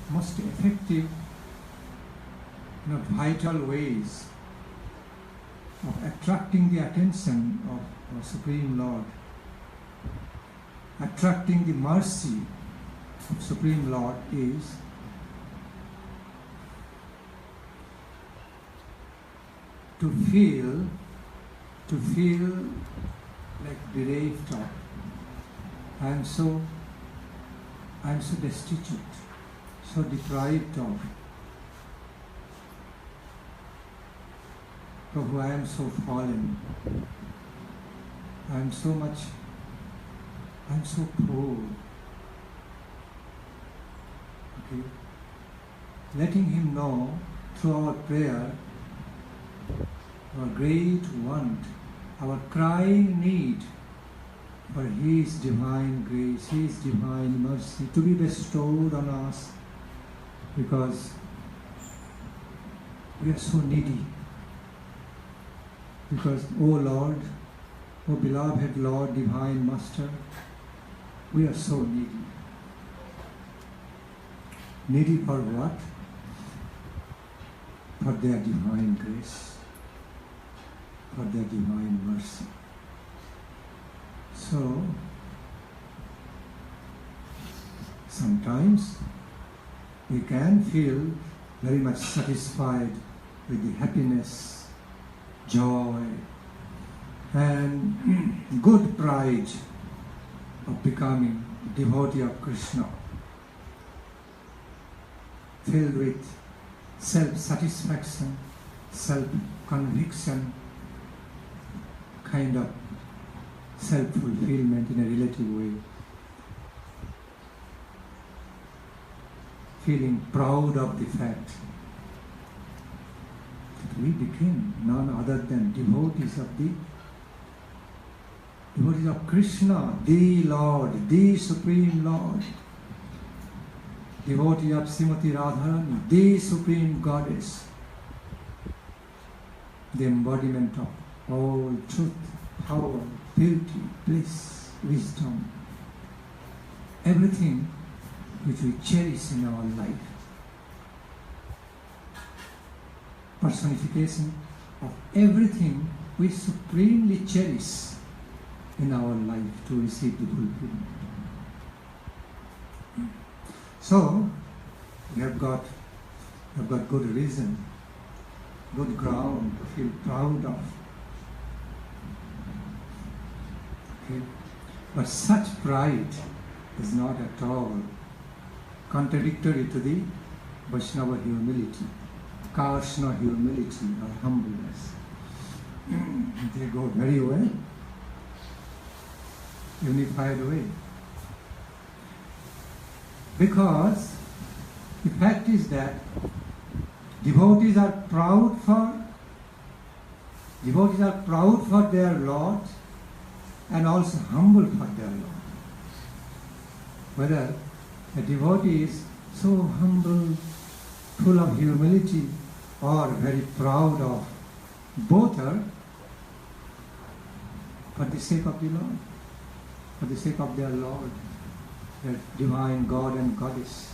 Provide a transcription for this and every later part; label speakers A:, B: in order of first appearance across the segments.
A: most effective, vital ways of attracting the attention of our Supreme Lord, attracting the mercy of Supreme Lord is to feel like bereft of. I am so destitute, so deprived of. Prabhu, I am so fallen. I am so poor. Okay? Letting Him know through our prayer, our great want, our crying need for His divine grace, His divine mercy to be bestowed on us, because we are so needy. Because, O Lord, O beloved Lord, Divine Master, we are so needy. Needy for what? For their divine grace, for their divine mercy. So, sometimes we can feel very much satisfied with the happiness, joy, and good pride of becoming a devotee of Krishna, filled with self-satisfaction, self-conviction, kind of self-fulfillment in a relative way, feeling proud of the fact that we became none other than devotees of Krishna, the Lord, the Supreme Lord, devotee of Srimati Radharani, the Supreme Goddess, the embodiment of all truth, power, beauty, bliss, wisdom, everything which we cherish in our life. Personification of everything we supremely cherish in our life to receive the fulfillment. So, we have got good reason, good ground to feel proud of. Okay? But such pride is not at all contradictory to the Vaishnava humility, Karsna humility or humbleness. They go very well, unified way. Because the fact is that devotees are proud for their Lord and also humble for their Lord. Whether a devotee is so humble, full of humility, or very proud of, both are for the sake of the Lord, for the sake of their Lord, their divine God and Goddess,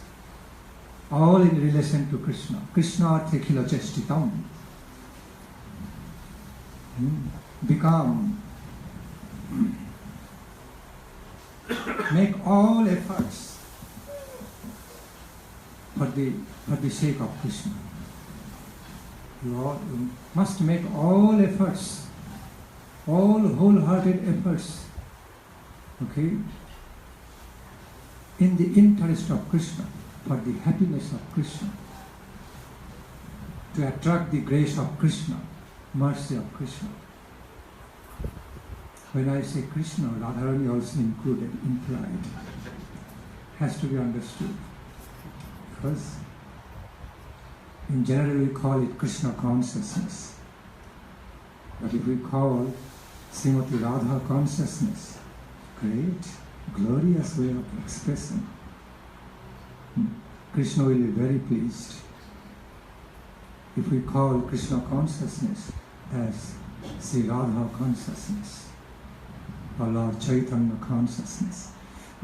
A: all in relation to Krishna. Krishna arthe khila chestitam. Become, make all efforts for the sake of Krishna. You must make all efforts, all wholehearted efforts, okay, in the interest of Krishna, for the happiness of Krishna, to attract the grace of Krishna, mercy of Krishna. When I say Krishna, Radharani also included, implied, has to be understood. Because in general we call it Krishna consciousness. But if we call Srimati Radha consciousness, great, glorious way of expressing, Krishna will be very pleased. If we call Krishna consciousness as Sri Radha consciousness, or Lord Chaitanya consciousness,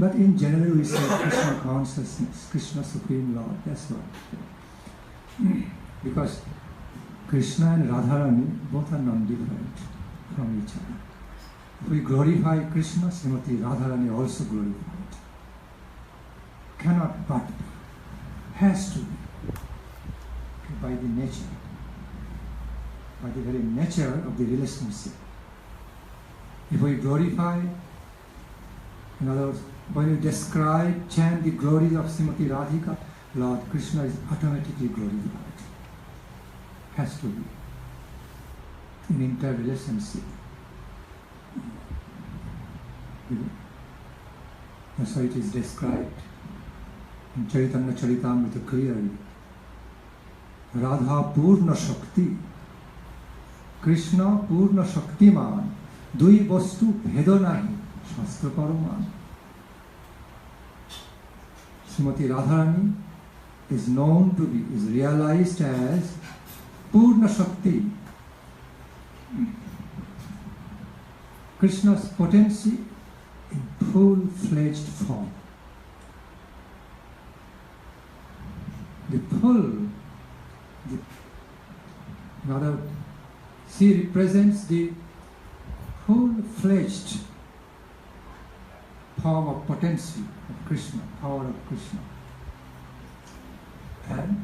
A: But in general we say Krishna consciousness, Krishna Supreme Lord, that's what. Because Krishna and Radharani both are non-different from each other. If we glorify Krishna, Srimati Radharani also glorified. Cannot but be. Has to be. By the nature. By the very nature of the relationship. If we glorify, in other words, when you describe, chant the glories of Srimati Radhika, Lord Krishna is automatically glorified. Has to be. In interrelationship. That's how it is described in Chaitanya Charitamrita clearly. Radha Purna Shakti, Krishna Purna Shaktiman, Dui Vastu Bhedo Nahi, Shastra Paraman. Srimati Radharani is known to be, is realized as Purna Shakti. Krishna's potency in full-fledged form. She represents the full-fledged form of potency of Krishna, power of Krishna. And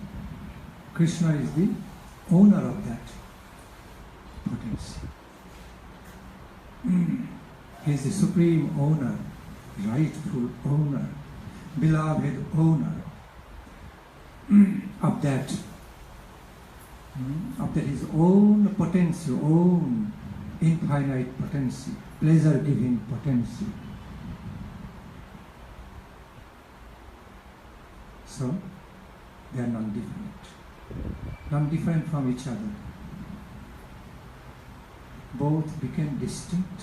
A: Krishna is the owner of that potency. He is the supreme owner, rightful owner, beloved owner of that his own potency, own infinite potency, pleasure-giving potency. So, they are non-different from each other. Both became distinct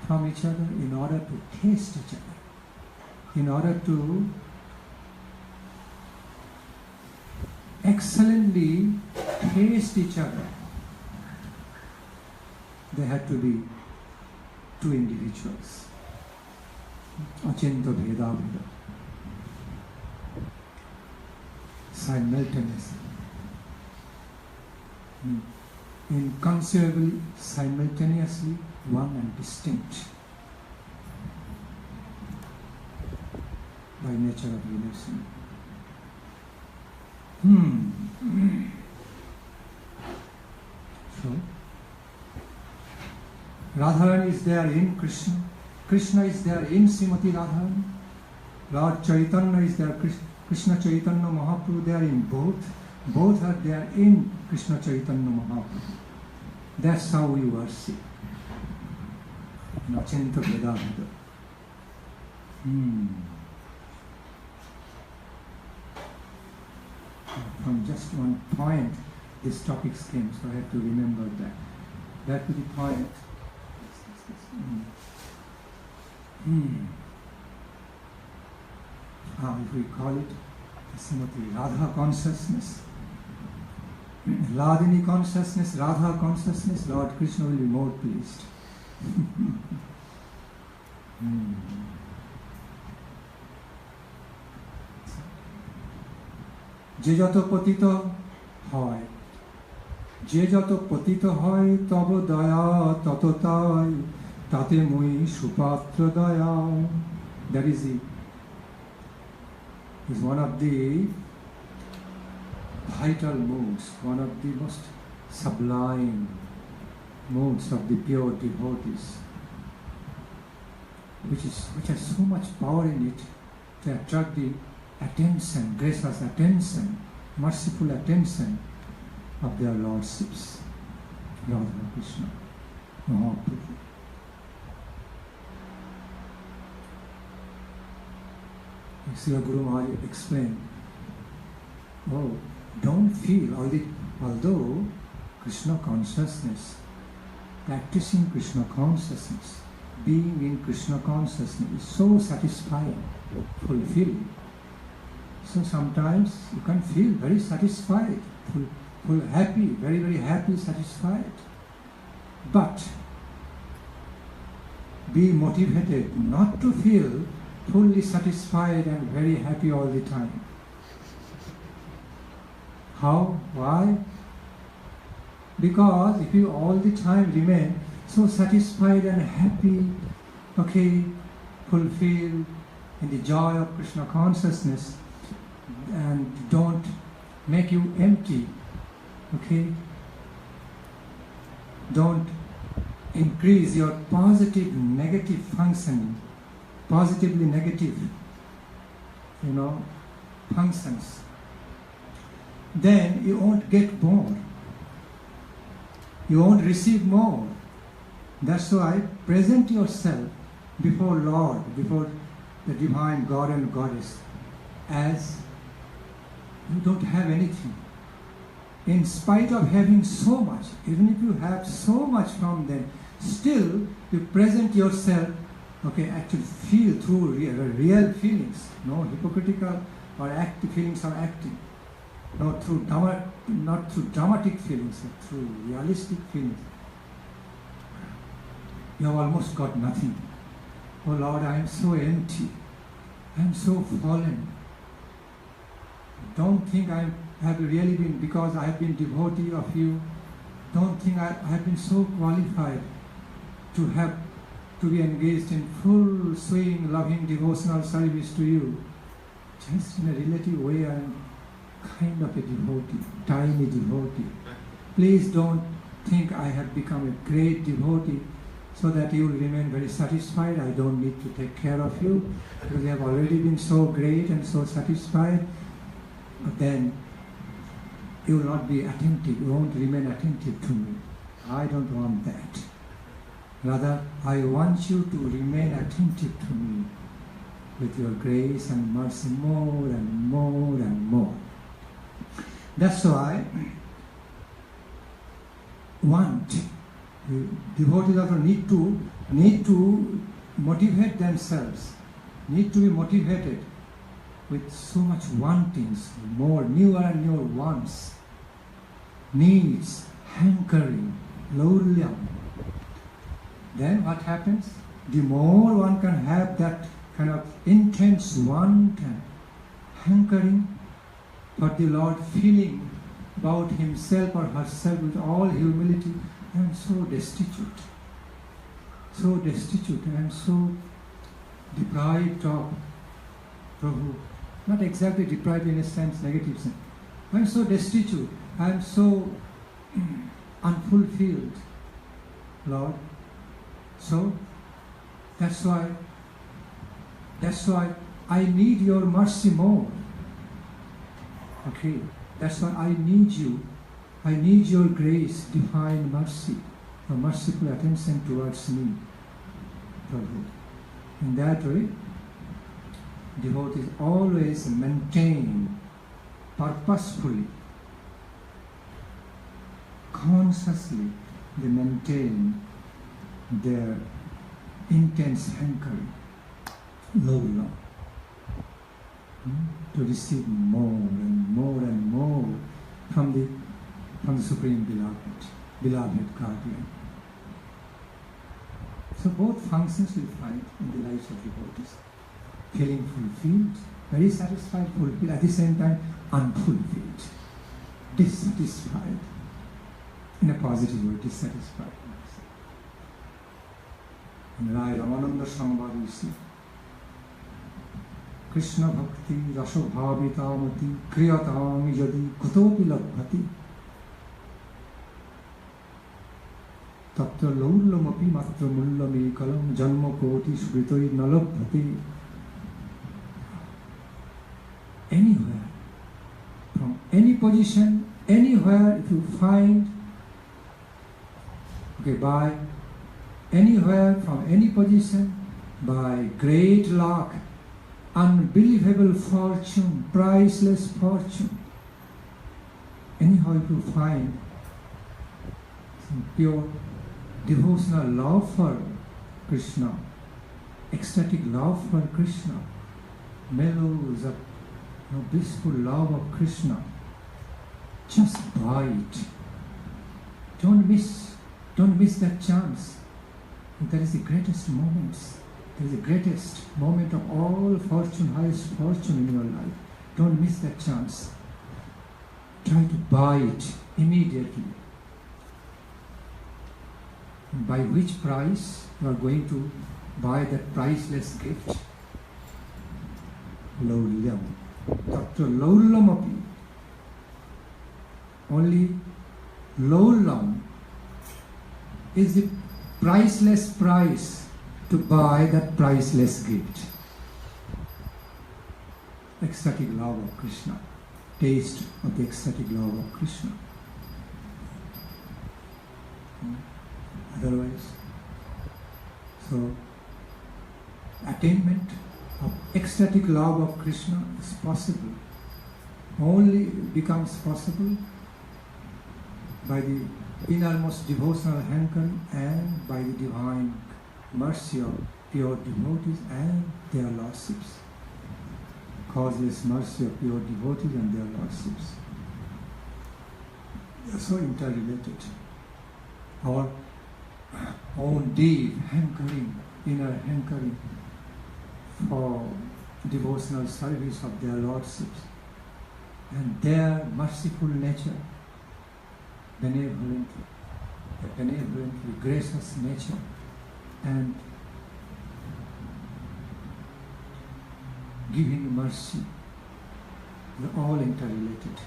A: from each other in order to taste each other, in order to excellently taste each other. They had to be two individuals. Achinta Bheda Bheda. Simultaneously. Inconceivably, simultaneously, one and distinct by nature of relation. So, Radharani is there in Krishna, Krishna is there in Srimati Radharani, Lord Chaitanya is there, Krishna Chaitanya Mahaprabhu there in both are there in Krishna Chaitanya Mahaprabhu. That's how we worship. Achinta Bheda Bheda. From just one point, these topics came, so I have to remember that. That was the point. If we call it Srimati Radha consciousness, Radhini consciousness, Radha consciousness, Lord Krishna will be more pleased. যে যত পতিত হয়, যে যত পতিত হয় তব দয়া তত তাই, তাতে মই সুপাত্র দয়া. That is one of the vital moods, one of the most sublime moods of the pure devotees, which has so much power in it to attract the attention, gracious attention, merciful attention of their lordships, Radha Krishna, Mahaprabhu. Srila Guru Maharaj explained, don't feel, although Krishna consciousness, practicing Krishna consciousness, being in Krishna consciousness is so satisfying, fulfilling. So sometimes you can feel very satisfied, full happy, very, very happy, satisfied. But be motivated not to feel fully satisfied and very happy all the time. How? Why? Because if you all the time remain so satisfied and happy, fulfilled in the joy of Krishna consciousness, and don't make you empty, don't increase your positive negative functioning, positively negative functions, then you won't get more, you won't receive more. That's why present yourself before Lord, before the divine God and Goddess, as you don't have anything. In spite of having so much, even if you have so much from them, still you present yourself, actually feel through real feelings, no hypocritical or active feelings or acting, not through dramatic feelings, but through realistic feelings. You have almost got nothing. Oh Lord, I am so empty. I am so fallen. Don't think I have really been, because I have been devotee of you, don't think I have been so qualified to be engaged in full swing, loving, devotional service to you. Just in a relative way, I am kind of a devotee, tiny devotee. Please don't think I have become a great devotee so that you will remain very satisfied. I don't need to take care of you because you have already been so great and so satisfied. But then you will not be attentive, you won't remain attentive to me. I don't want that. Rather, I want you to remain attentive to me with your grace and mercy more and more and more. That's why devotees also need to motivate themselves, need to be motivated with so much wantings, more, newer and newer wants, needs, hankering, lauryam. Then what happens? The more one can have that kind of intense want and hankering for the Lord, feeling about himself or herself with all humility, I am so destitute, I am so deprived of Prabhu. Not exactly deprived in a sense, negative sense. I am so destitute, I am so unfulfilled, Lord. So that's why I need your mercy more. That's why I need you. I need your grace, divine mercy, your merciful attention towards me, Prabhu. In that way, devotees always maintain purposefully, consciously, they maintain their intense hankering, love, to receive more and more and more from the Supreme Beloved Guardian. So both functions we find in the lives of devotees. Feeling fulfilled, very satisfied, fulfilled, at the same time unfulfilled, dissatisfied, in a positive way, dissatisfied. In Rai Ramananda Samvad you see, Krishna Bhakti Raso Bhavitamati Kriyatam Yadi Kutopi Labhati Tapta Laulamapi Matra Mullami Kalam Janma Koti Sritoi Nalabhati. Anywhere, from any position, anywhere, if you find, by anywhere, from any position, by great luck, unbelievable fortune, priceless fortune, anyhow if you find some pure devotional love for Krishna, ecstatic love for Krishna, mellows of blissful love of Krishna, just buy it. Don't miss that chance. That is the greatest moments It is the greatest moment of all fortune, highest fortune in your life. Don't miss that chance. Try to buy it immediately. And by which price you are going to buy that priceless gift? Laulyam. Tatra laulam api. Only laulam is the priceless price to buy that priceless gift. Ecstatic love of Krishna. Taste of the ecstatic love of Krishna. Otherwise, so attainment of ecstatic love of Krishna is possible. Only becomes possible by the innermost devotional hankering and by the divine mercy of pure devotees and their lordships. Causeless mercy of pure devotees and their lordships. They are so interrelated. Our own deep hankering, inner hankering for devotional service of their lordships and their merciful nature, benevolently gracious nature and giving mercy, they are all interrelated.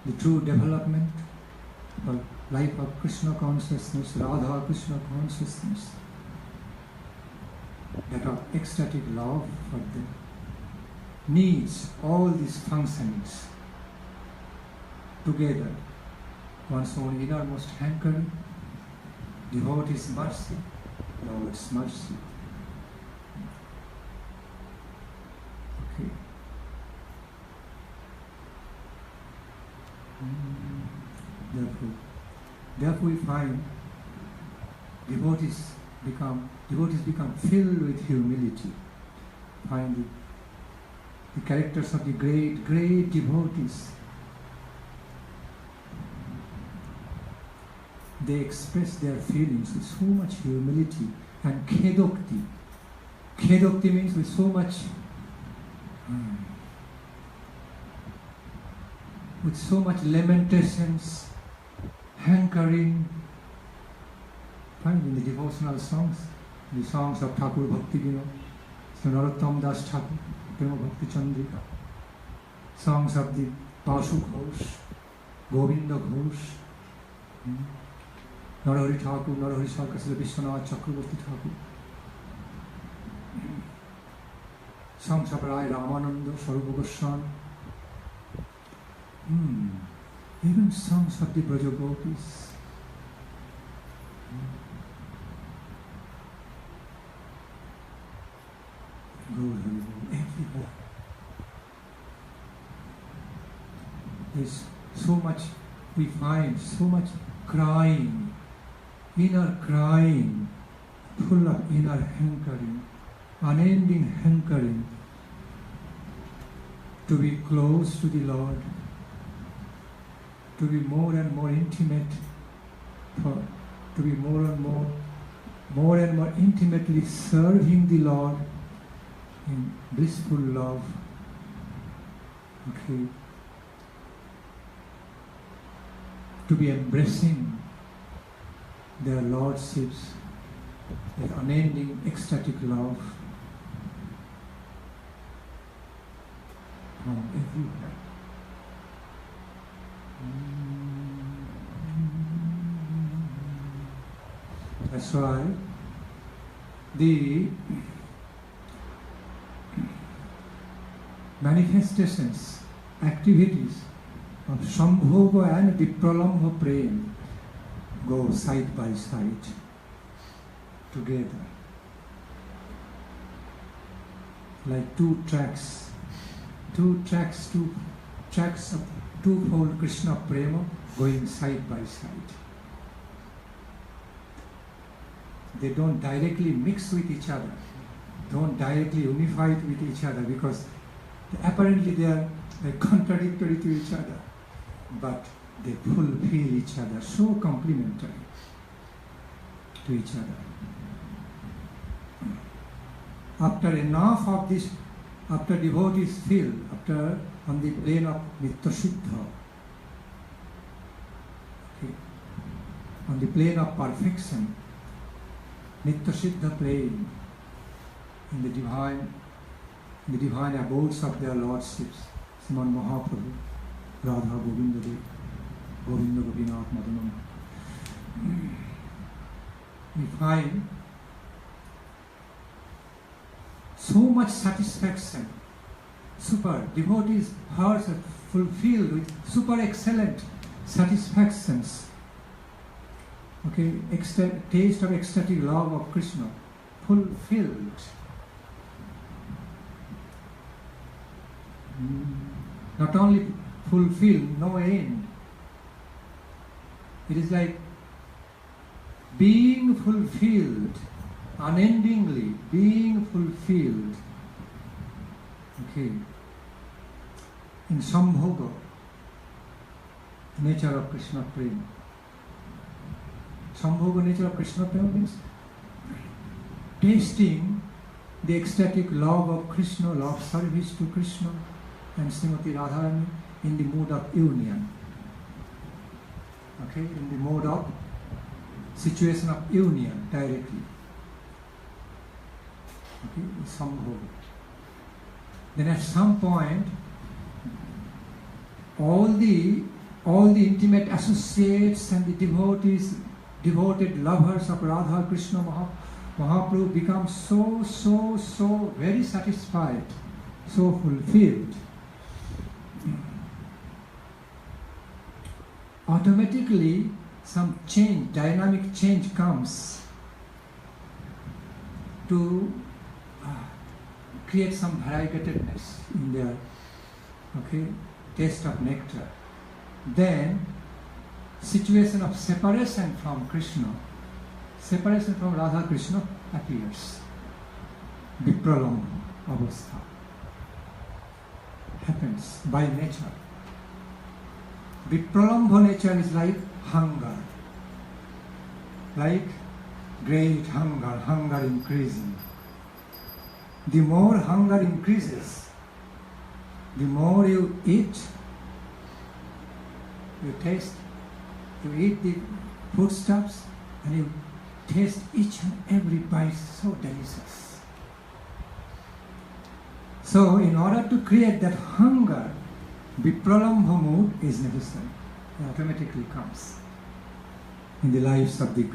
A: The true development of life of Krishna consciousness, Radha Krishna consciousness, that of ecstatic love for them, needs all these functionings together. One's own innermost hankering, devotee's mercy, Lord's mercy. Okay. Therefore we find devotees become filled with humility. Find the characters of the great devotees. They express their feelings with so much humility and khedokti. Khedokti means with so much lamentations, hankering. Find in the devotional songs, the songs of Thakur Bhakti Nandan, Narottam Das Thakur, Prema Bhakti Chandrika, songs of the Basu Ghosh, Govinda Ghosh, Narahari Thakur, Narahari Sarkar, Srila Vishwanath Chakravarti Thakur, songs of Rai Ramananda, Sarupa Goswami, even songs of the Braja Gopis. Everywhere. There's so much, we find so much crying, inner crying, full of inner hankering, unending hankering to be close to the Lord, to be more and more intimate, to be more and more intimately serving the Lord in blissful love. Okay. To be embracing their lordships, their unending ecstatic love from everywhere. That's why the manifestations, activities of Sambhoga and Vipralambha Prem go side by side together. Like two tracks of twofold Krishna Prema going side by side. They don't directly mix with each other, don't directly unify with each other because apparently they are contradictory to each other. but they fulfill each other, so complementary to each other. After enough of this, after devotees feel, after on the plane of Nitya Siddha, okay, on the plane of perfection, Nitya Siddha plane, in the divine abodes of their lordships, Sriman Mahaprabhu, Radha Govinda Dev, Govinda Gopinath Madanam, we find so much satisfaction. Devotees' hearts are fulfilled with super excellent satisfactions. Okay, taste of ecstatic love of Krishna, fulfilled. Not only fulfilled, no end. It is like being fulfilled, unendingly being fulfilled. Okay. In Sambhoga, nature of Krishna Prema. Sambhoga, nature of Krishna Prema means tasting the ecstatic love of Krishna, love service to Krishna and Srimati Radharani in the mood of union. Okay, in the mode of situation of union directly. Okay, Sambhoga. Then at some point, all the intimate associates and the devotees, devoted lovers of Radha Krishna Mahaprabhu become so very satisfied, so fulfilled. Automatically, some change, dynamic change comes to create some variegatedness in their taste of nectar. Then, situation of separation from Krishna, separation from Radha Krishna appears. Vipralambha avastha happens by nature. Vipralambha nature is like hunger, like great hunger increasing. The more hunger increases, the more you eat, you taste, you eat the foodstuffs and you taste each and every bite so delicious. So in order to create that hunger, Vipralambha mood is necessary. It automatically comes in the lives of the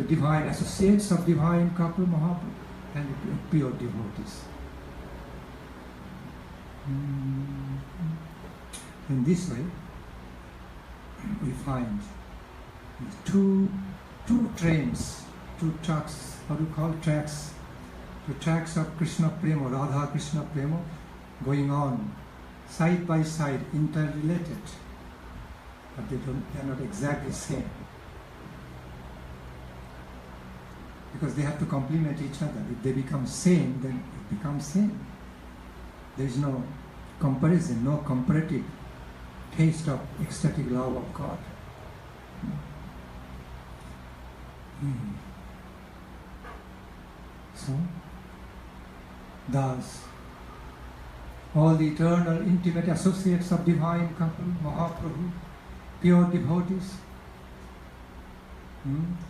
A: divine associates of divine couple Mahaprabhu and pure devotees. In this way, we find two trains, two tracks, how do you call tracks? Two tracks of Krishna Prema, Radha Krishna Prema, going on side by side, interrelated, but they are not exactly same. Because they have to complement each other. If they become same, then it becomes same. There is no comparison, no comparative taste of ecstatic love of God. So, thus, all the eternal intimate associates of divine couple, Mahaprabhu, pure devotees,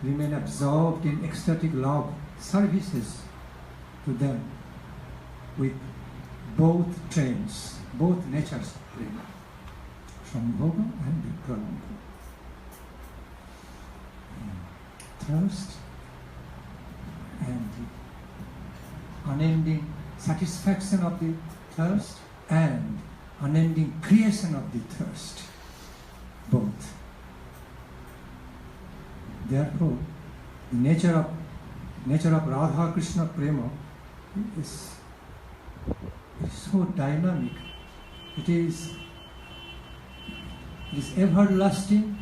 A: remain absorbed in ecstatic love services to them with both trains, both natures, Sambhoga and Vipralambha. Thirst and the unending satisfaction of the thirst and unending creation of the thirst, both. Therefore, the nature of Radha Krishna Prema is so dynamic. It is everlasting,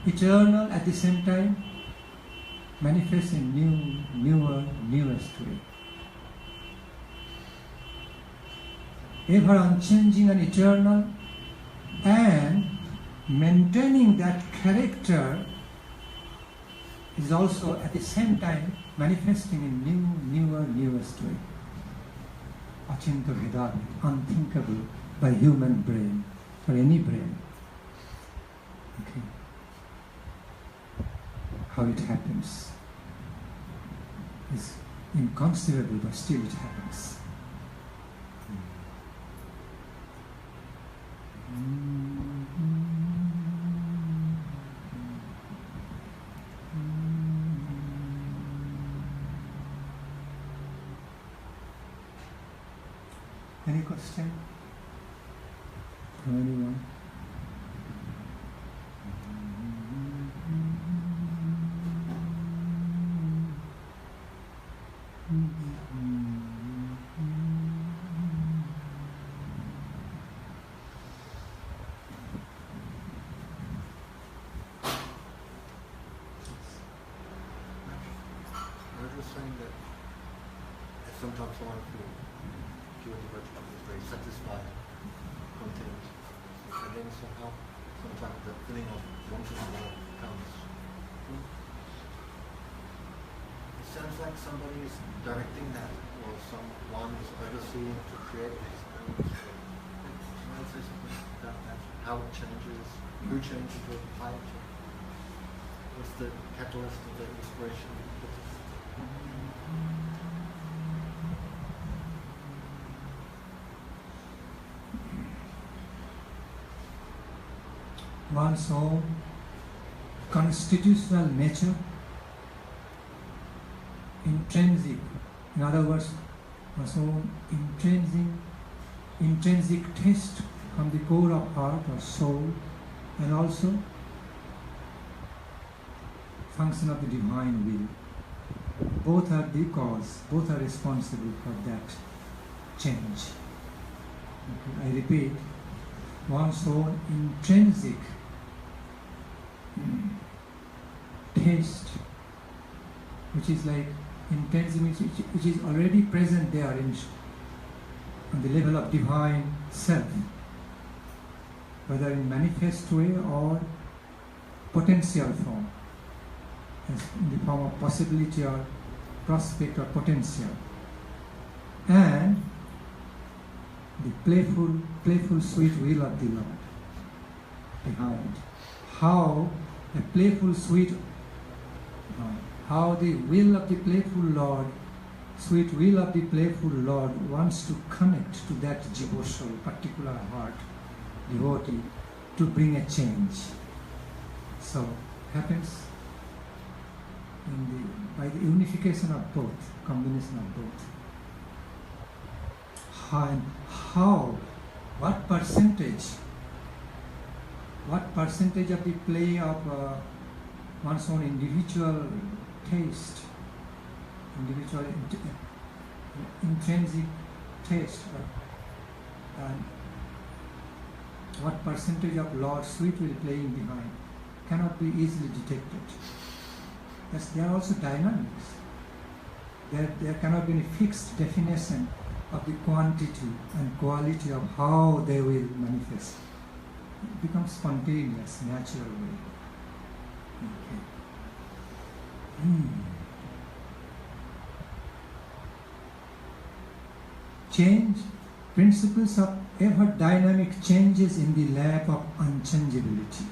A: eternal at the same time, manifests in newest way. ever unchanging and eternal, and maintaining that character is also at the same time manifesting in newest way. Achinta Vedami, unthinkable by human brain, or any brain. Okay. How it happens is inconceivable, but still it happens. Any question from anyone?
B: Saying that sometimes one feels pure devotion is very satisfied, content, and then somehow sometimes the feeling of wanting more comes. It sounds like somebody is directing that, or someone is overseeing to create this. Can I say something about that? How it changes, who changes to a height? What's the catalyst of the inspiration?
A: One's own constitutional nature, intrinsic, in other words, one's own intrinsic taste from the core of heart or soul, and also function of the divine will. Both are the cause, both are responsible for that change. Okay, I repeat, one's own intrinsic taste, which is like intensity, which is already present there on the level of divine self, whether in manifest way or potential form, as in the form of possibility or prospect or potential, and the playful sweet will of the Lord behind. How the playful sweet, how the will of the playful Lord, sweet will of the playful Lord wants to connect to that devotional, particular heart, devotee, to bring a change. So happens by the unification of both, combination of both. How, what percentage of the play of one's own individual taste, individual intrinsic taste, and what percentage of Lord's sweet will playing behind cannot be easily detected. There are also dynamics. There cannot be any fixed definition of the quantity and quality of how they will manifest. It becomes spontaneous, natural way. Okay. Change, principles of ever dynamic changes in the lap of unchangeability.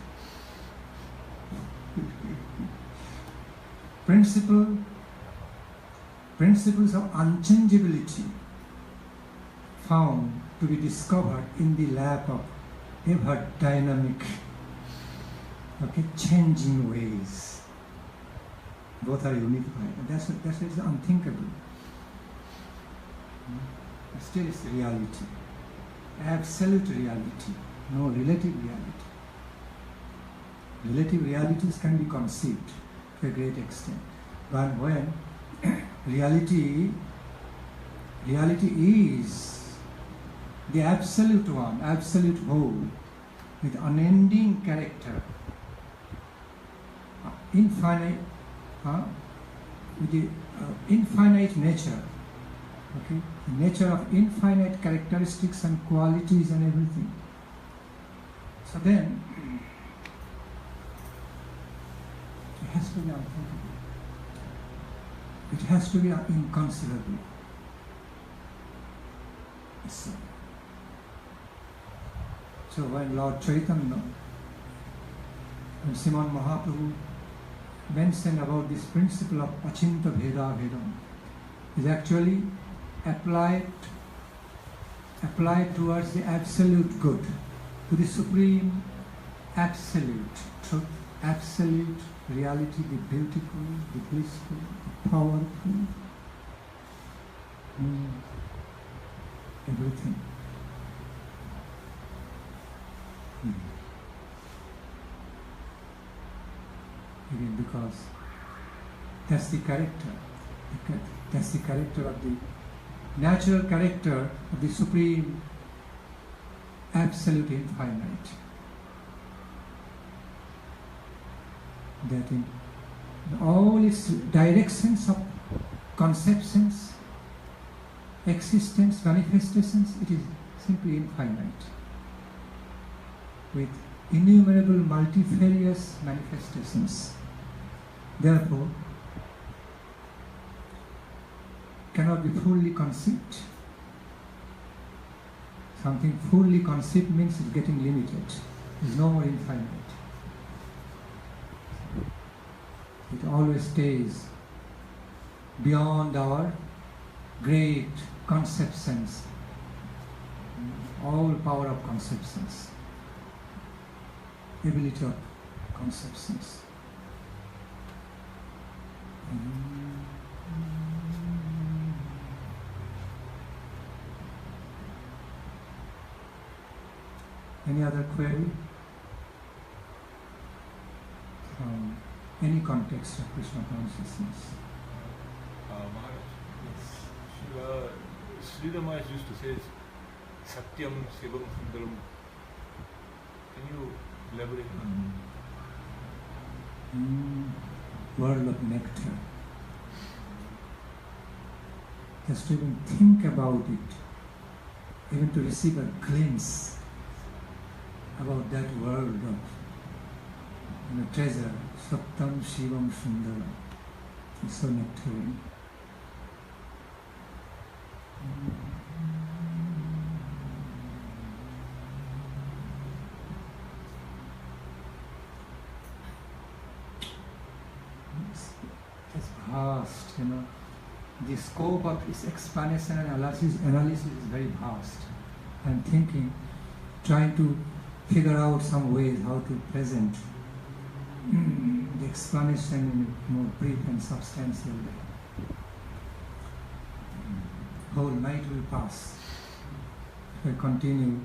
A: Principles of unchangeability found to be discovered in the lap of ever dynamic, changing ways. Both are unified. And that's unthinkable. Still it's reality. Absolute reality. No relative reality. Relative realities can be conceived to a great extent. But when reality is the absolute one, absolute whole, with unending character, infinite, with the infinite nature, Okay? The nature of infinite characteristics and qualities and everything. So then, it has to be unthinkable. It has to be inconceivable. So when Lord Chaitanya and Sriman Mahaprabhu mentioned about this principle of Achinta Bheda Bhedam, is actually applied towards the absolute good, to the supreme absolute truth, absolute reality, the beautiful, the blissful, the powerful, everything. Again, because that's the character. That's the character of the natural character of the supreme, absolute infinite. That in all its directions of conceptions, existence, manifestations, it is simply infinite, with innumerable multifarious manifestations. Therefore, cannot be fully conceived. Something fully conceived means it's getting limited. It's no more infinite. It always stays beyond our great conceptions, all power of conceptions, ability of conceptions. Any other query from any context of Krishna consciousness?
C: Maharaj, Srila Maharaj used to say Satyam Shivam Sundaram. Can you elaborate on that?
A: World of nectar. Just to even think about it, even to receive a glimpse about that world of treasure, Satyam Shivam Sundaram. It's so nectarine. It's vast, The scope of its explanation and analysis is very vast. I'm trying to figure out some ways how to present the explanation in a more brief and substantial way. Whole night will pass if I continue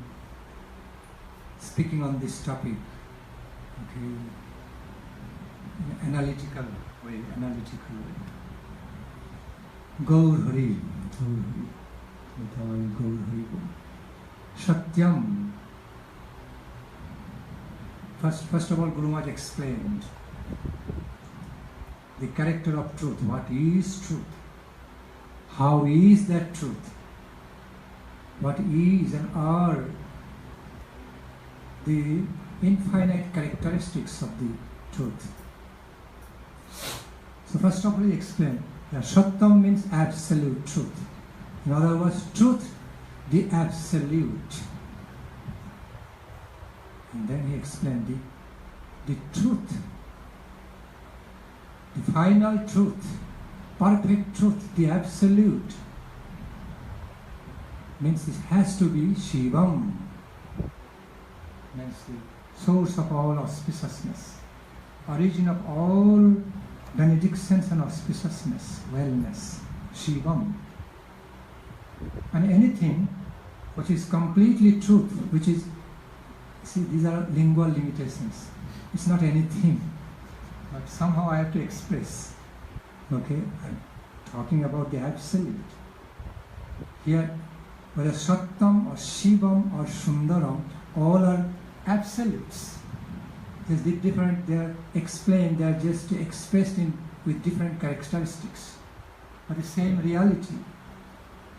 A: speaking on this topic, okay, in an analytical way. Gaur Hari, Gaur Hari. Satyam. First of all, Guru Maharaj explained the character of truth. What is truth? How is that truth? What is and are the infinite characteristics of the truth? So first of all, he explained that Satyam means absolute truth. In other words, truth, the absolute. And then he explained the truth, the final truth, perfect truth, the absolute, means it has to be Shivam, means the source of all auspiciousness, origin of all benedictions and auspiciousness, wellness, Shivam. And anything which is completely truth, which is, see, these are lingual limitations. It's not anything, but somehow I have to express. Okay, I'm talking about the absolute. Here, whether Satyam or Shivam or Sundaram, all are absolutes. There's different, they are explained, they are just expressed with different characteristics, but the same reality.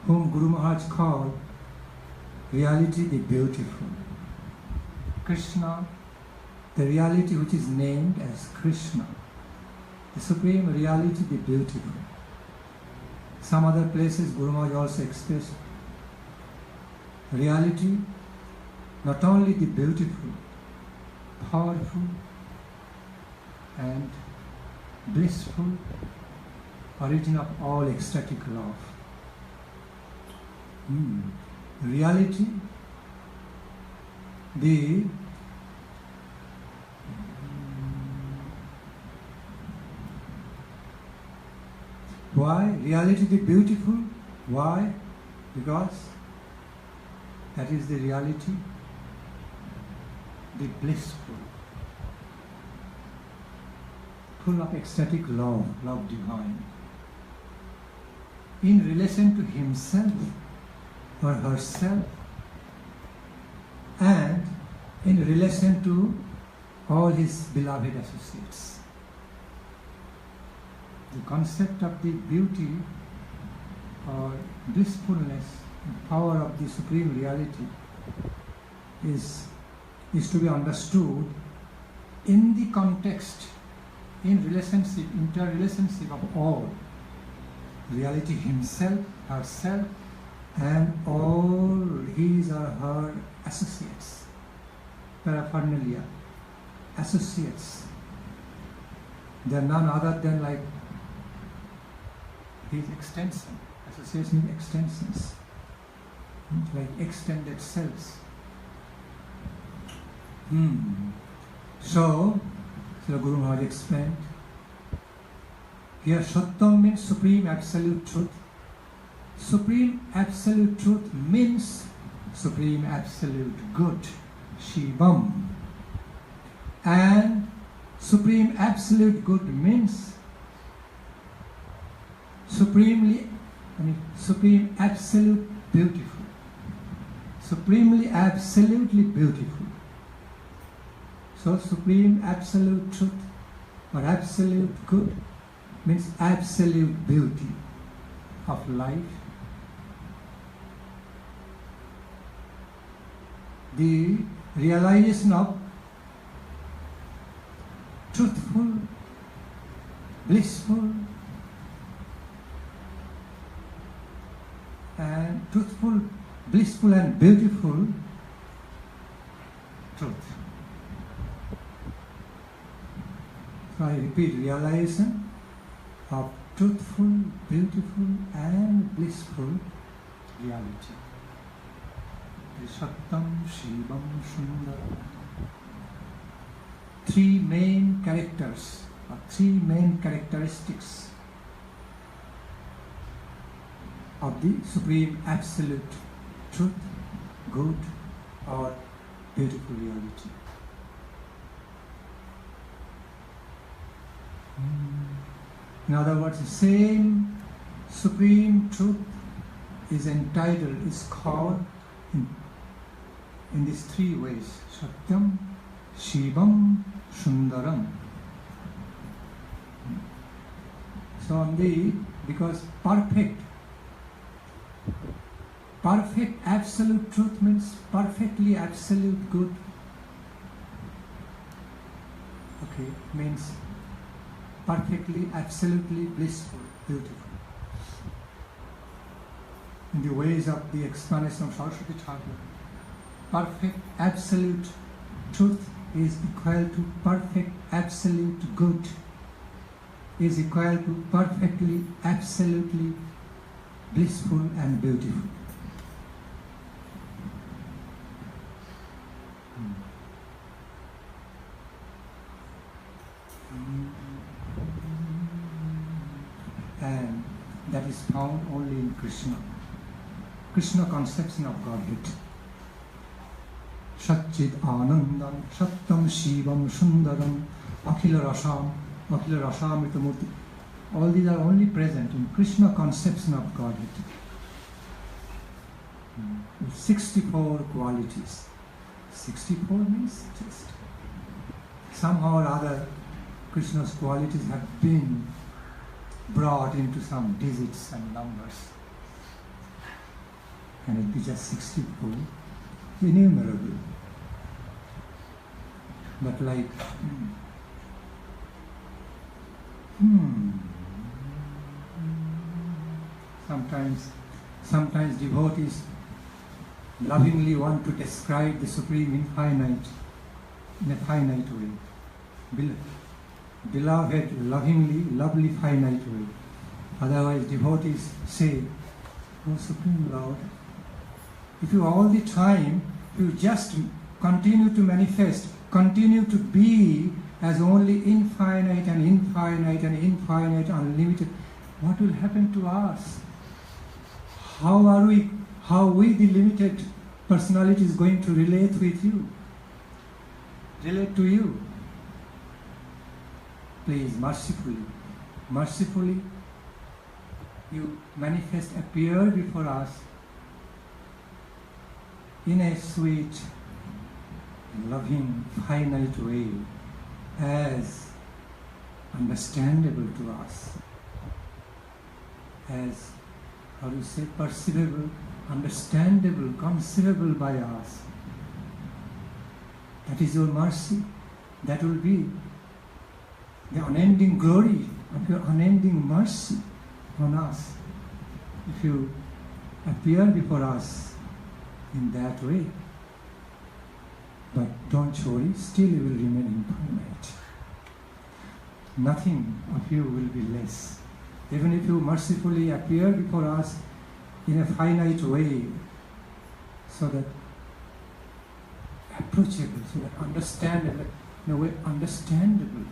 A: whom Guru Maharaj called reality the beautiful. Krishna, the reality which is named as Krishna, the supreme reality, the beautiful. Some other places Guru Maharaj also expressed reality, not only the beautiful, powerful and blissful, origin of all ecstatic love. Reality, the why? Reality the beautiful. Why? Because that is the reality, the blissful, full of ecstatic love, love divine, in relation to himself or herself, and in relation to all his beloved associates. The concept of the beauty or blissfulness and power of the supreme reality is to be understood in the context, in relationship, interrelationship of all, reality himself, herself, and all his or her associates, paraphernalia, associates. They are none other than like his extension. Associates mean extensions, like extended cells. So Guru Maharaj explained, here Sattam means supreme absolute truth. Supreme absolute truth means supreme absolute good, Shivam. And supreme absolute good means supreme absolute beautiful. Supremely absolutely beautiful. So supreme absolute truth or absolute good means absolute beauty of life. The realization of truthful, blissful, and truthful, blissful and beautiful truth. So I repeat, realization of truthful, beautiful and blissful reality. Sattam, Shivam, Sundaram. Three main characters, or three main characteristics of the supreme absolute truth, good or beautiful reality. In other words, the same supreme truth is entitled, is called in these three ways: Satyam, Shivam, Sundaram. So because perfect absolute truth means perfectly absolute good. Okay, means perfectly, absolutely blissful, beautiful. In the ways of the explanation of Saraswati Thakur, perfect absolute truth is equal to perfect absolute good, is equal to perfectly, absolutely blissful and beautiful. And that is found only in Krishna. Krishna conception of Godhead. Satchit Anandam, Sattam Shivam Sundaram, Akhila Rasamritamurti. All these are only present in Krishna conception of Godhead. 64 qualities. 64 means just somehow or other Krishna's qualities have been brought into some digits and numbers. Can it be just 64? Innumerable. But like, sometimes devotees lovingly want to describe the Supreme Infinite in a finite way. Beloved, lovingly, lovely, finite way. Otherwise, devotees say, "Oh Supreme Lord, if you all the time, you just continue to manifest, continue to be as only infinite and infinite and infinite, unlimited, what will happen to us? How we the limited personality is going to relate with you, relate to you? Please, mercifully, you manifest, appear before us in a sweet, loving, finite way, as understandable to us, as, perceivable, understandable, conceivable by us. That is your mercy. That will be the unending glory of your unending mercy on us. If you appear before us in that way. But don't worry, still you will remain infinite. Nothing of you will be less. Even if you mercifully appear before us in a finite way, so that approachable, so that understandable, in a way understandable,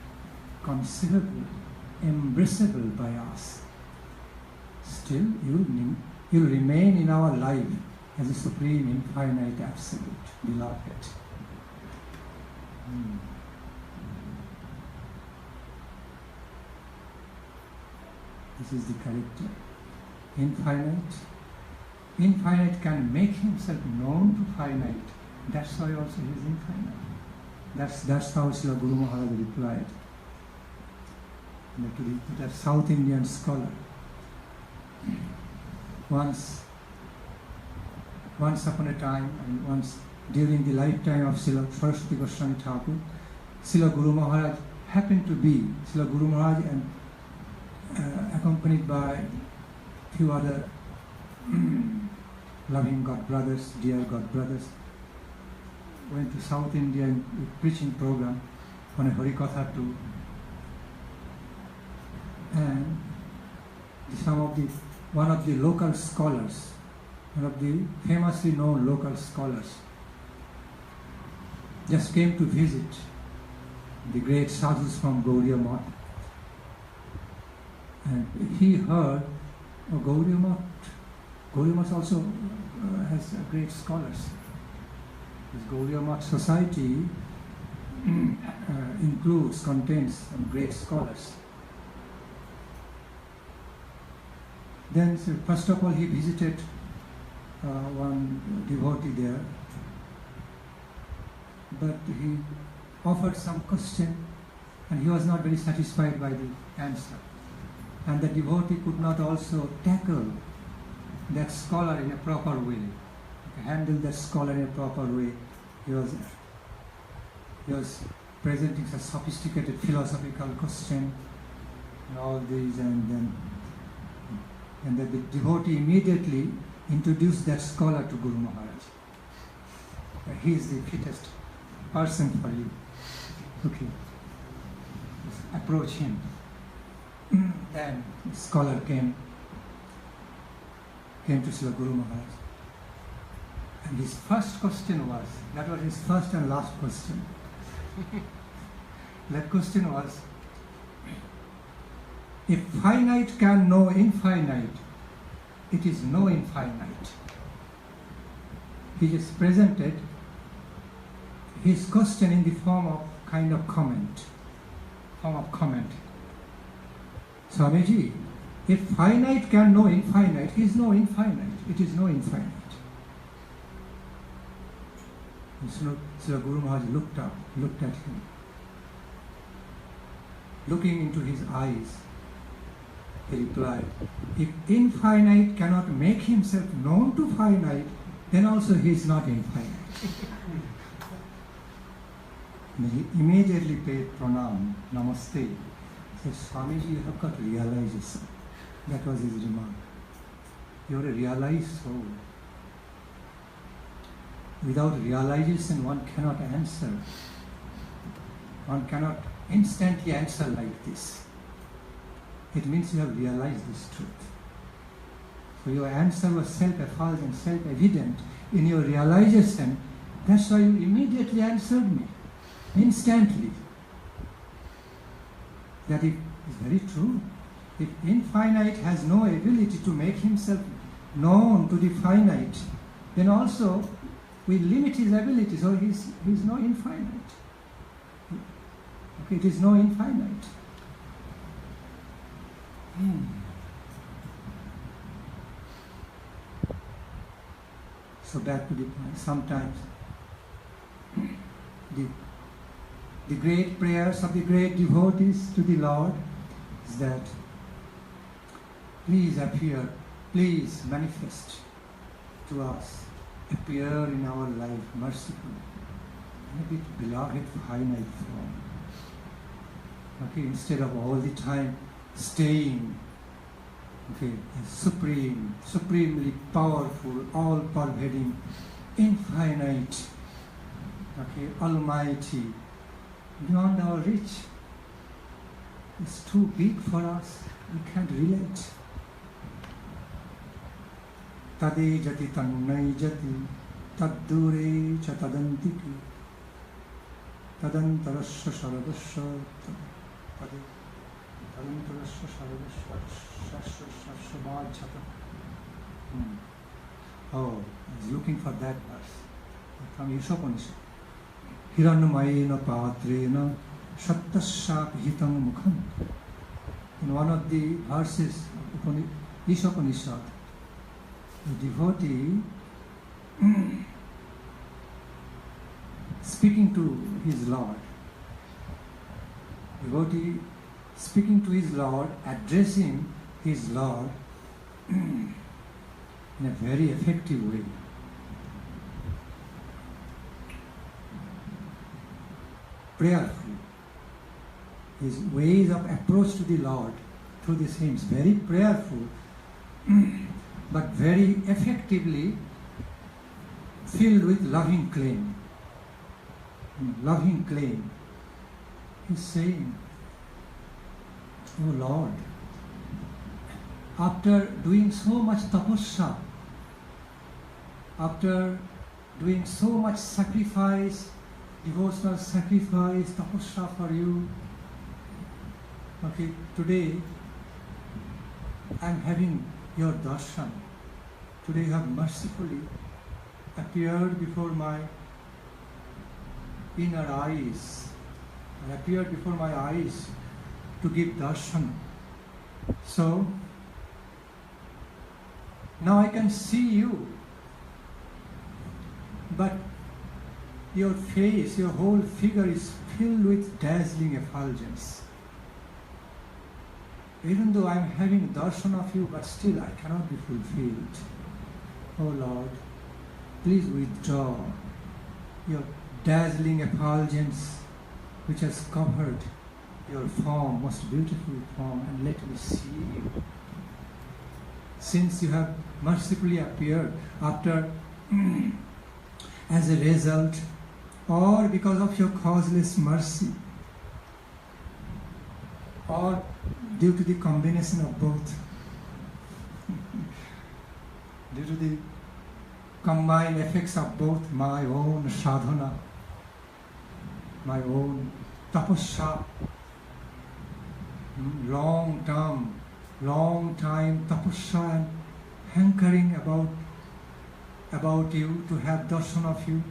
A: conceivable, embraceable by us, still you will remain in our life as a supreme, infinite, absolute, beloved. This is the character. Infinite can make himself known to finite. That's why also he is infinite. That's how Srila Guru Maharaj replied to that South Indian scholar. Once upon a time, and once during the lifetime of Srila Saraswati Goswami Thakur, Srila Guru Maharaj happened to be, Srila Guru Maharaj and accompanied by few other loving God brothers, dear God brothers, went to South India in a preaching program on a Harikatha tour. And one of the local scholars, one of the famously known local scholars, just came to visit the great sadhus from Gauriya Math. And he heard, Gauriya Math also has great scholars. This Gauriya Math society contains some great scholars. Then, first of all, he visited one devotee there, but he offered some question and he was not very satisfied by the answer. And the devotee could not also tackle that scholar in a proper way, handle that scholar in a proper way. He was presenting a sophisticated philosophical question and all these, and the devotee immediately introduced that scholar to Guru Maharaj. He is the fittest person for you. Okay, just approach him. Then the scholar came to Srila Guru Maharaj. And his first question was, that was his first and last question. That question was, if finite can know infinite, it is no infinite. He just presented his question in the form of kind of comment. Swamiji, if finite can know infinite, it is no infinite. It is no infinite. And Srila Guru Maharaj looked at him. Looking into his eyes, He replied, if infinite cannot make himself known to finite, then also he is not infinite. And he immediately paid pranam, namaste. He said, Swamiji, you have got realization. That was his remark. You are a realized soul. Without realization, one cannot answer. One cannot instantly answer like this. It means you have realized this truth. So your answer was self-effulgent, self-evident in your realization. That's why you immediately answered me, instantly. That is very true. If infinite has no ability to make himself known to the finite, then also we limit his ability, so he is no infinite. Okay, it is no infinite. So back to the point. Sometimes the great prayers of the great devotees to the Lord is that please appear, please manifest to us, appear in our life mercifully, in a bit beloved finite form. Okay, instead of all the time staying, okay, supreme, supremely powerful, all-pervading, infinite, okay, almighty, beyond our reach. It's too big for us. We can't relate. Tade jati tannai jati taddure cha tadantiki tadantarasya saradasya tadantarasya saradasya sasya. Oh, I was looking for that verse from Ishopanishad. Hiranmayena patrena sattasya hitam mukham. In one of the verses of Ishopanishad, the devotee speaking to his Lord, addressing his Lord in a very effective way. Prayerful. His ways of approach to the Lord through these hymns, very prayerful, but very effectively filled with loving claim. Loving claim. He's saying, oh Lord, after doing so much tapasya, after doing so much sacrifice, devotional sacrifice, tapasya for you, okay, today I'm having your darshan. Today you have mercifully appeared before my inner eyes, appeared before my eyes to give darshan. So now I can see you, but your face, your whole figure is filled with dazzling effulgence. Even though I am having darshan of you, but still I cannot be fulfilled. Oh Lord, please withdraw your dazzling effulgence which has covered your form, most beautiful form, and let me see you. Since you have mercifully appeared after, as a result, or because of your causeless mercy, or due to the combination of both, due to the combined effects of both my own sadhana, my own tapasya, long time tapasya and hankering about you, to have darshan of you,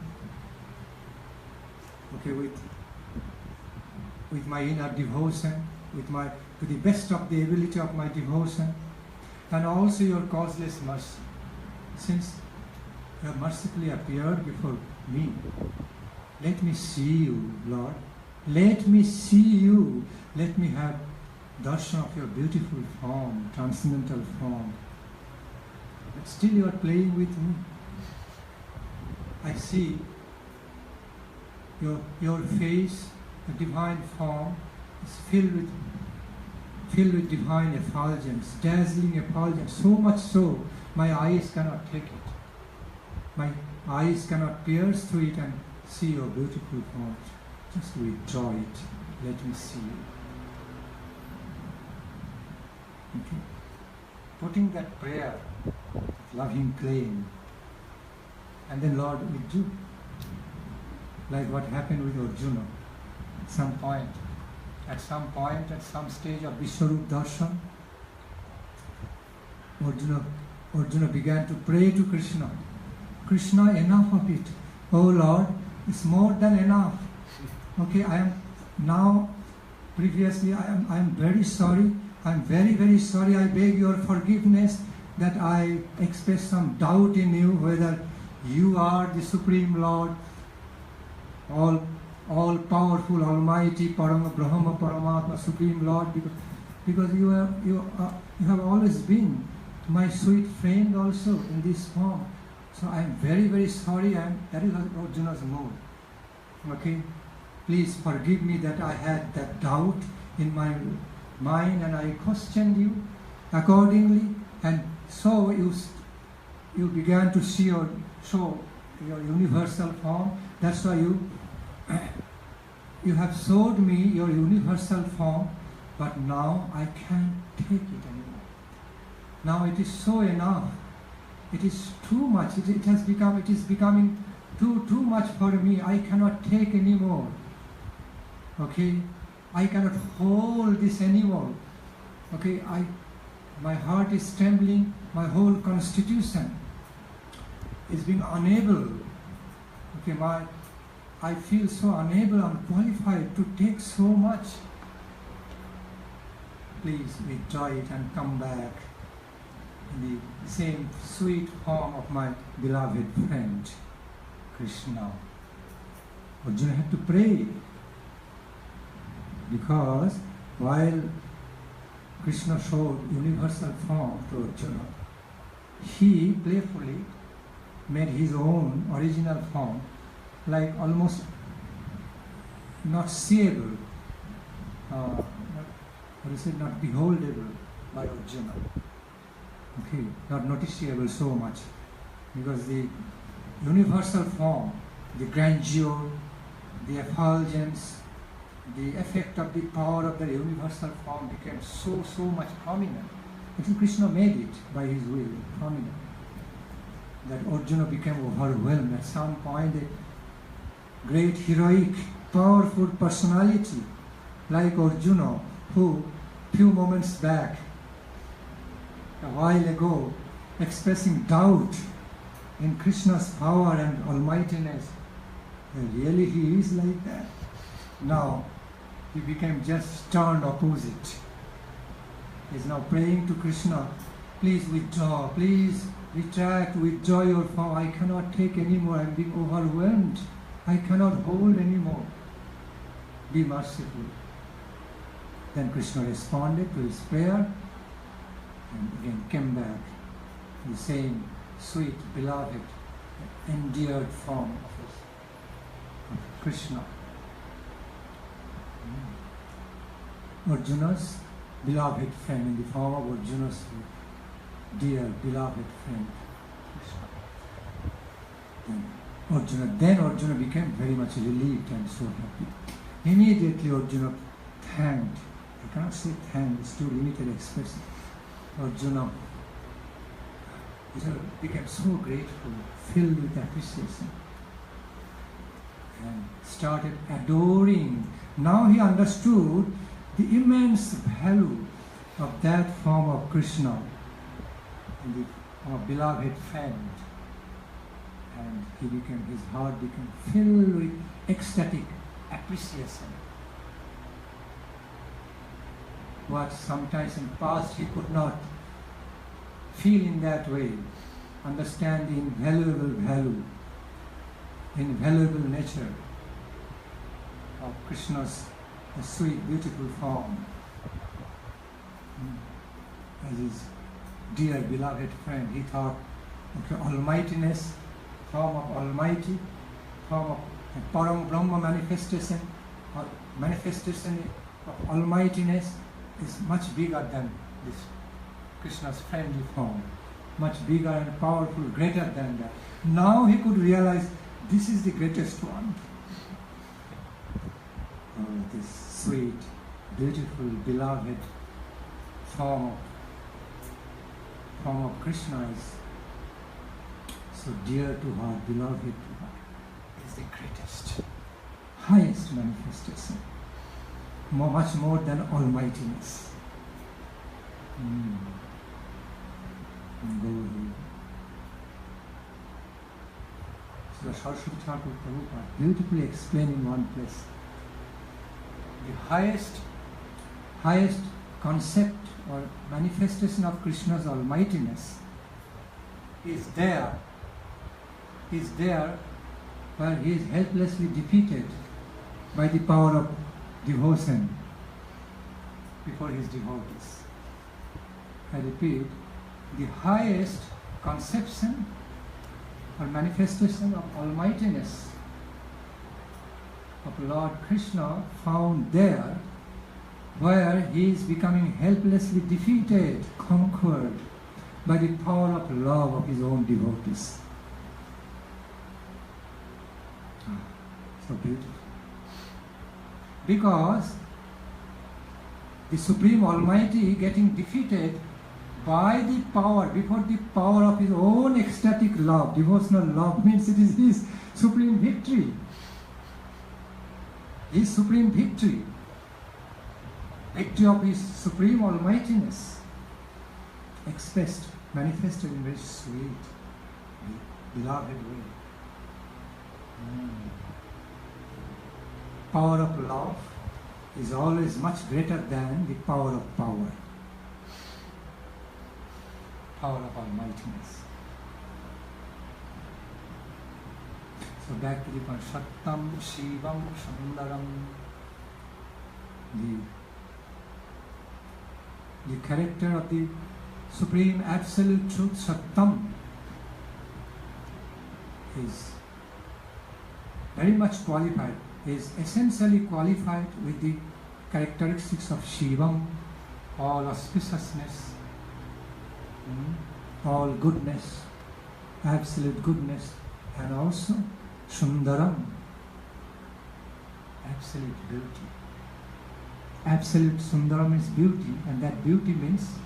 A: okay, with my inner devotion, to the best of the ability of my devotion, and also your causeless mercy. Since you have mercifully appeared before me, let me see you, Lord. Let me see you. Let me have darshan of your beautiful form, transcendental form. But still you are playing with me. I see your face, the divine form, is filled with divine effulgence, dazzling effulgence, so much so my eyes cannot take it. My eyes cannot pierce through it and see your beautiful form. Just withdraw it. Let me see you. Okay. Putting that prayer, loving claim, and then Lord withdrew. Like what happened with Arjuna. At some point, at some stage of Vishwarup Darshan, Arjuna began to pray to Krishna. Krishna, enough of it. Oh Lord, it's more than enough. Okay, previously I am very sorry. I am very, very sorry. I beg your forgiveness that I expressed some doubt in you whether you are the Supreme Lord, all powerful, almighty, Parama Brahma, Paramatma, Supreme Lord, because you have always been my sweet friend also in this form. So I am very, very sorry, and that is Arjuna's mood. Okay? Please forgive me that I had that doubt in my mind and I questioned you accordingly, and so you began to show your universal form. That's why you have showed me your universal form, but now I can't take it anymore. Now it is so enough. It is too much. It is becoming too much for me. I cannot take anymore. Okay? I cannot hold this anymore. Okay? My heart is trembling. My whole constitution is being unable. Okay? I feel so unable, unqualified to take so much. Please withdraw it and come back in the same sweet form of my beloved friend, Krishna. Arjuna had to pray, because while Krishna showed universal form to Arjuna, he playfully made his own original form, like almost not seeable, not beholdable by Arjuna. Okay, not noticeable so much, because the universal form, the grandeur, the effulgence, the effect of the power of the universal form became so much prominent. I think Krishna made it by his will prominent, that Arjuna became overwhelmed. At some point, a great heroic, powerful personality like Arjuna, who few moments back, a while ago, expressing doubt in Krishna's power and almightiness, really he is like that. Now he became just turned opposite. He is now praying to Krishna, please withdraw, please retract, withdraw your form. I cannot take anymore. I am being overwhelmed. I cannot hold anymore. Be merciful. Then Krishna responded to his prayer and again came back in the same sweet, beloved, endeared form of Krishna. Arjuna's beloved friend, in the form of Arjuna's dear, beloved friend, Krishna. Then Arjuna became very much relieved and so happy. Immediately Arjuna thanked. I cannot say thank, it's too limited expression. Arjuna became so grateful, filled with appreciation, and started adoring. Now he understood the immense value of that form of Krishna, our beloved friend, and his heart became filled with ecstatic appreciation. What sometimes in past he could not feel in that way, understand the invaluable value, invaluable nature of Krishna's sweet, beautiful form. as his dear beloved friend. He thought of the almightiness, form of Almighty, form of Param Brahma manifestation, or manifestation of almightiness is much bigger than this Krishna's friendly form, much bigger and powerful, greater than that. Now he could realize this is the greatest one. Oh, this sweet, beautiful, beloved form of Krishna is so dear to her, beloved to her, is the greatest, highest manifestation, much more than almightiness. So Saraswati Thakur Prabhupada beautifully explained in one place, the highest concept or manifestation of Krishna's almightiness is there where he is helplessly defeated by the power of devotion before his devotees. I repeat, the highest conception or manifestation of almightiness of Lord Krishna found there where he is becoming helplessly defeated, conquered by the power of love of his own devotees. So beautiful. Because the Supreme Almighty getting defeated by the power, before the power of his own ecstatic love, devotional love, means it is his supreme victory. His supreme victory. Victory of his supreme almightiness, expressed, manifested in a very sweet, beloved way. Power of love is always much greater than the power of power. Power of almightiness. So back to the point, Sattam, Shivam, Sundaram, the character of the Supreme Absolute Truth, Sattam, is very much qualified, is essentially qualified with the characteristics of Shivam, all auspiciousness, all goodness, absolute goodness, and also Sundaram, absolute beauty. Absolute Sundaram is beauty, and that beauty means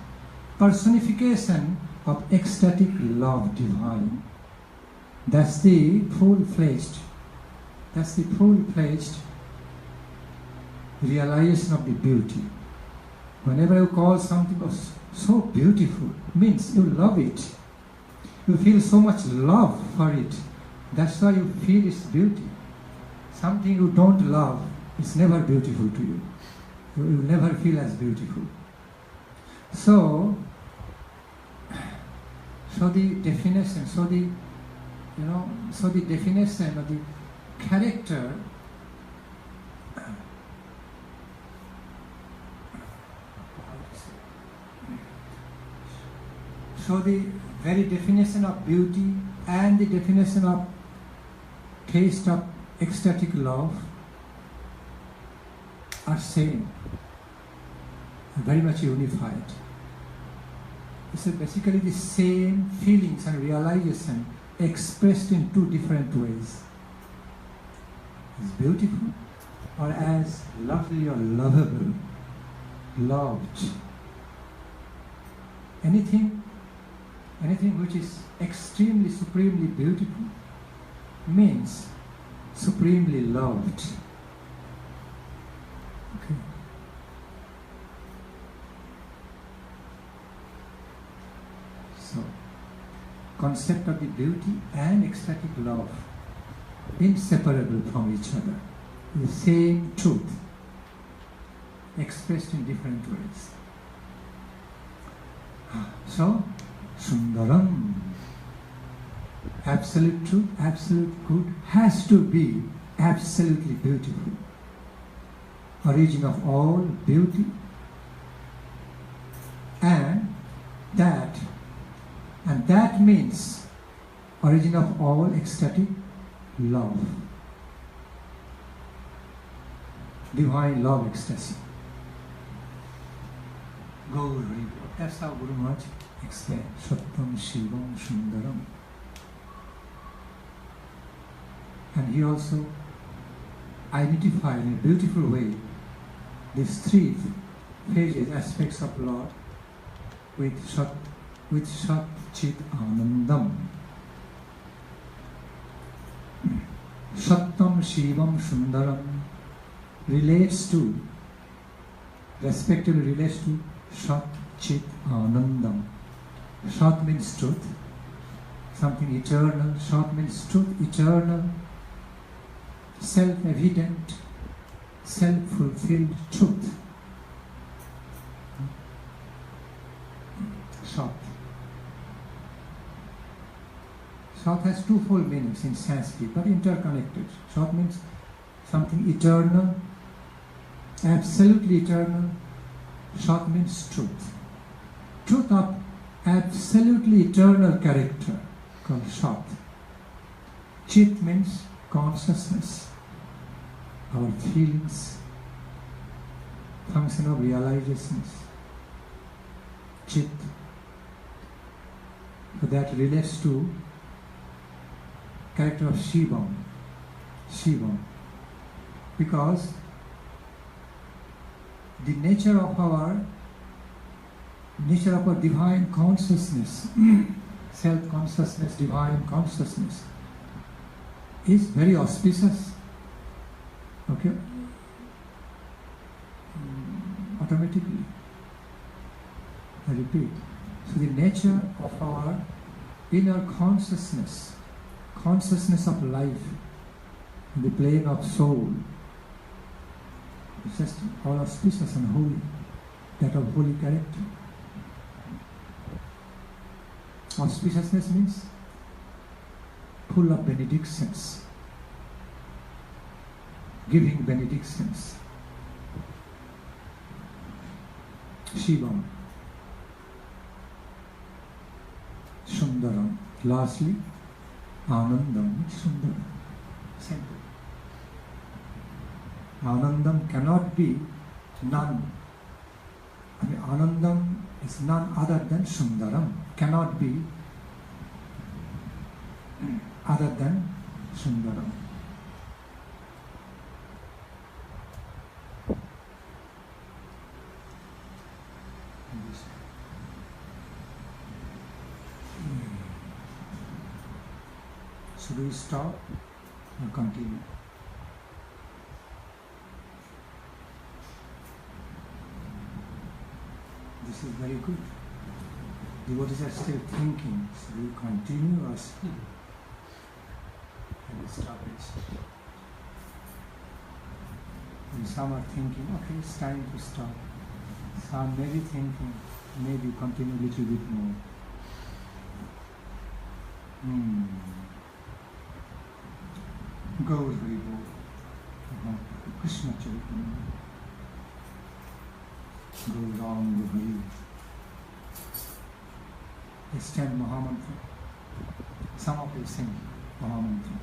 A: personification of ecstatic love divine. That's the full-fledged realization of the beauty. Whenever you call something so beautiful, means you love it. You feel so much love for it. That's why you feel its beauty. Something you don't love is never beautiful to you. You will never feel as beautiful. So the definition, the definition of the character so the very definition of beauty and the definition of taste of ecstatic love are same, very much unified. It's basically the same feelings and realization expressed in two different ways. As beautiful or as lovely or lovable, loved. Anything which is extremely, supremely beautiful means supremely loved. Okay. So, concept of the beauty and ecstatic love, inseparable from each other. The same truth, expressed in different ways. So, Sundaram, absolute truth, absolute good, has to be absolutely beautiful. Origin of all beauty and that, and that means origin of all ecstatic love. Divine love ecstasy. Gaur Hari. That's how Guru Maharaj explained. Satyam Shivam Sundaram. And he also identified in a beautiful way these three phases, aspects of Lord with Sat Chit Anandam. Satyam Shivam Sundaram relates to, respectively relates to Sat Chit Anandam. Sat means truth, something eternal. Sat means truth, eternal, self-evident, self-fulfilled truth. Sat. Sat has twofold meanings in Sanskrit, but interconnected. Sat means something eternal, absolutely eternal. Sat means truth. Truth of absolutely eternal character, called Sat. Chit means consciousness, our feelings, function of realizations. Chit. So that relates to character of Shivam. Shivam. Because the nature of our divine consciousness, self-consciousness, divine consciousness, is very auspicious. Okay? Automatically. I repeat. So the nature of our inner consciousness, consciousness of life, the plane of soul, is just all auspicious and holy, that of holy character. Auspiciousness means full of benedictions, giving benedictions. Shivam. Sundaram. Lastly, Anandam. Sundaram. Simple. Anandam cannot be none. I mean, Anandam is none other than Sundaram. Cannot be other than Sundaram. Should we stop or continue? This is very good. Devotees are still thinking. Should we continue or stop? And stop it. And some are thinking, okay, it's time to stop. Some may be thinking, maybe continue a little bit more. Gaur Hari Bol. Krishna Chaitanya. Gaurang Hari. Extend Mahamantra. Some of you sing Mahamantra.